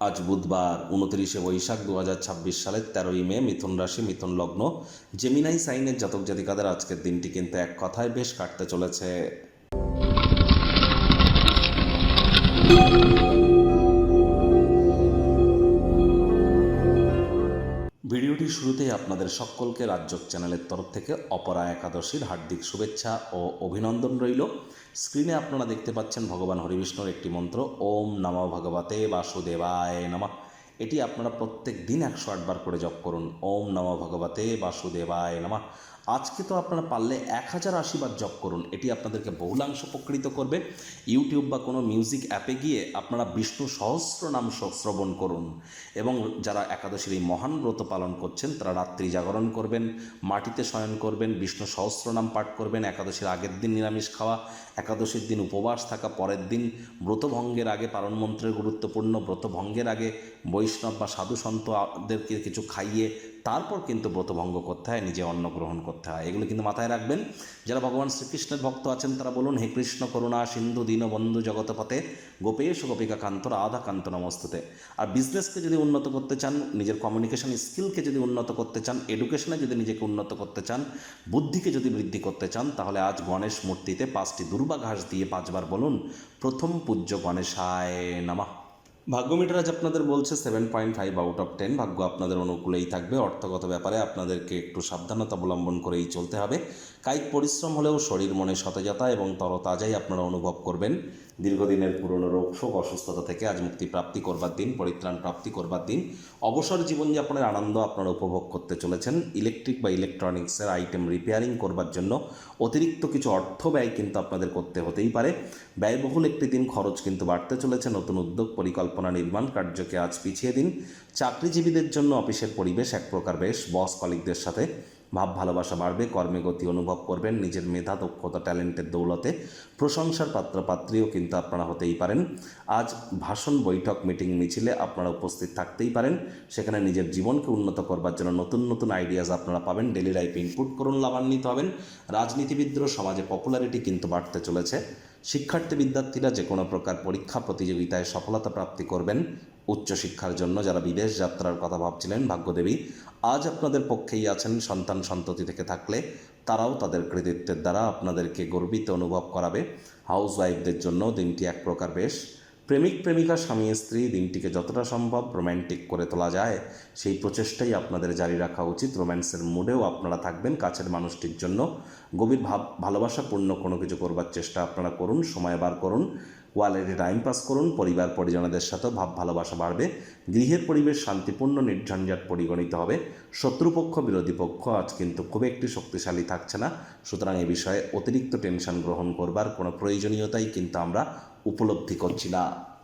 আজ বুধবার 29শে বৈশাখ 2026 সালের 13ই মে, মিথুন রাশি, মিথুন লগ্ন, জেমিনাই সাইনের জাতক জাতিকাদের আজকের দিনটি কিন্তু এক কথায় বেশ কাটতে চলেছে। ভিডিওটি শুরুতেই আপনাদের সকলকে রাজযোগ চ্যানেলের তরফ থেকে অপরা একাদশীর হার্দিক শুভেচ্ছা ও অভিনন্দন রইল। স্ক্রিনে আপনারা দেখতে পাচ্ছেন ভগবান হরিবিষ্ণুর একটি মন্ত্র, ওম নমো ভগবতে বাসুদেবায় নমঃ। এটি আপনারা প্রত্যেক দিন 108 বার করে জপ করুন। ওম নমো ভগবতে বাসুদেবায় নমঃ। আজকে তো আপনারা পারলে 1080 বার জপ করুন। এটি আপনাদেরকে বহুলাংশ উপকৃত করবে। ইউটিউব বা কোনো মিউজিক অ্যাপে গিয়ে আপনারা বিষ্ণু সহস্র নাম শ্রবণ করুন। এবং যারা একাদশীর এই মহান ব্রত পালন করছেন তারা রাত্রি জাগরণ করবেন, মাটিতে শয়ন করবেন, বিষ্ণু সহস্রনাম পাঠ করবেন। একাদশীর আগের দিন নিরামিষ খাওয়া, একাদশীর দিন উপবাস থাকা, পরের দিন ব্রতভঙ্গের আগে পারণ মন্ত্রের গুরুত্বপূর্ণ, ব্রতভঙ্গের আগে বৈষ্ণব বা সাধু সন্তদেরকে কিছু খাইয়ে তারপর কিন্তু ব্রতভঙ্গ করতে হয়, নিজে অন্ন গ্রহণ করতে হয়। এগুলো কিন্তু মাথায় রাখবেন। যারা ভগবান শ্রীকৃষ্ণের ভক্ত আছেন তারা বলুন, হে কৃষ্ণ করুণা সিন্ধু দীনবন্ধু জগৎপতে গোপেশ গোপিকা কান্ত রাধা কান্ত নমস্তুতে। আর বিজনেসকে যদি উন্নত করতে চান, নিজের কমিউনিকেশন স্কিলকে যদি উন্নত করতে চান, এডুকেশনে যদি নিজেকে উন্নত করতে চান, বুদ্ধিকে যদি বৃদ্ধি করতে চান, তাহলে আজ গণেশ মূর্তিতে 5টি দুর্বা ঘাস দিয়ে 5 বার বলুন, প্রথম পূজ্য গণেশায় নমঃ। ভাগ্য মিটার আজ আপনাদের বলছে 7.5 আউট অফ 10। ভাগ্য আপনাদের অনুকূলেই থাকবে। অর্থগত ব্যাপারে আপনাদেরকে একটু সাবধানতা অবলম্বন করেই চলতে হবে। কায়িক পরিশ্রম হলেও শরীর মনে সতেজতা এবং তরতাজাই আপনারা অনুভব করবেন। দীর্ঘদিনের পুরনো রোগ শোক অসুস্থতা থেকে আজ মুক্তি প্রাপ্তি করবার দিন, পরিত্রাণ প্রাপ্তি করবার দিন। অবসর জীবনযাপনের আনন্দ আপনারা উপভোগ করতে চলেছেন। ইলেকট্রিক বা ইলেকট্রনিক্সের আইটেম রিপেয়ারিং করবার জন্য অতিরিক্ত কিছু অর্থ ব্যয় কিন্তু আপনাদের করতে হতেই পারে। ব্যয়বহুল একটি দিন, খরচ কিন্তু বাড়তে চলেছে। নতুন উদ্যোগ পরিকল্পনা নির্মাণ কার্যকে আজ পিছিয়ে দিন। চাকরিজীবীদের জন্য অফিসের পরিবেশ এক প্রকার বেশ। বস কলিগদের সাথে ভাব ভালোবাসা বাড়বে। কর্মে গতি অনুভব করবেন। নিজের মেধা দক্ষতা ট্যালেন্টের দৌলতে প্রশংসার পাত্রপাত্রীও কিন্তু আপনারা হতেই পারেন। আজ ভাষণ বৈঠক মিটিং মিছিলে আপনারা উপস্থিত থাকতেই পারেন। সেখানে নিজের জীবনকে উন্নত করবার জন্য নতুন নতুন আইডিয়াস আপনারা পাবেন। ডেলি লাইফে ইনপুট করুন, লাভান্বিত হবেন। রাজনীতিবিদদের সমাজে পপুলারিটি কিন্তু বাড়তে চলেছে। শিক্ষার্থী বিদ্যার্থীরা যে কোনো প্রকার পরীক্ষা প্রতিযোগিতায় সফলতা প্রাপ্তি করবেন। উচ্চশিক্ষার জন্য যারা বিদেশ যাত্রার কথা ভাবছিলেন, ভাগ্যদেবী আজ আপনাদের পক্ষেই আছেন। সন্তান সন্ততি থেকে থাকলে তারাও তাদের কৃতিত্বের দ্বারা আপনাদেরকে গর্বিত অনুভব করাবে। হাউস ওয়াইফদের জন্য দিনটি এক প্রকার বেশ। প্রেমিক প্রেমিকা স্বামী স্ত্রী দিনটিকে যতটা সম্ভব রোম্যান্টিক করে তোলা যায় সেই প্রচেষ্টাই আপনাদের জারি রাখা উচিত। রোম্যান্সের মুডেও আপনারা থাকবেন। কাছের মানুষটির জন্য গভীর ভালোবাসাপূর্ণ কোনো কিছু করবার চেষ্টা আপনারা করুন, সময় বার করুন, কোয়ালিটি টাইম পাস করুন। পরিবার পরিজনদের সাথেও ভালোবাসা বাড়বে। গৃহের পরিবেশ শান্তিপূর্ণ নির্ঝঞ্ঝাট পরিগণিত হবে। শত্রুপক্ষ বিরোধী পক্ষ আজ কিন্তু খুব একটি শক্তিশালী থাকছে না। সুতরাং এ বিষয়ে অতিরিক্ত টেনশন গ্রহণ করবার কোনো প্রয়োজনীয়তাই কিন্তু আমরা উপলব্ধি করছি না।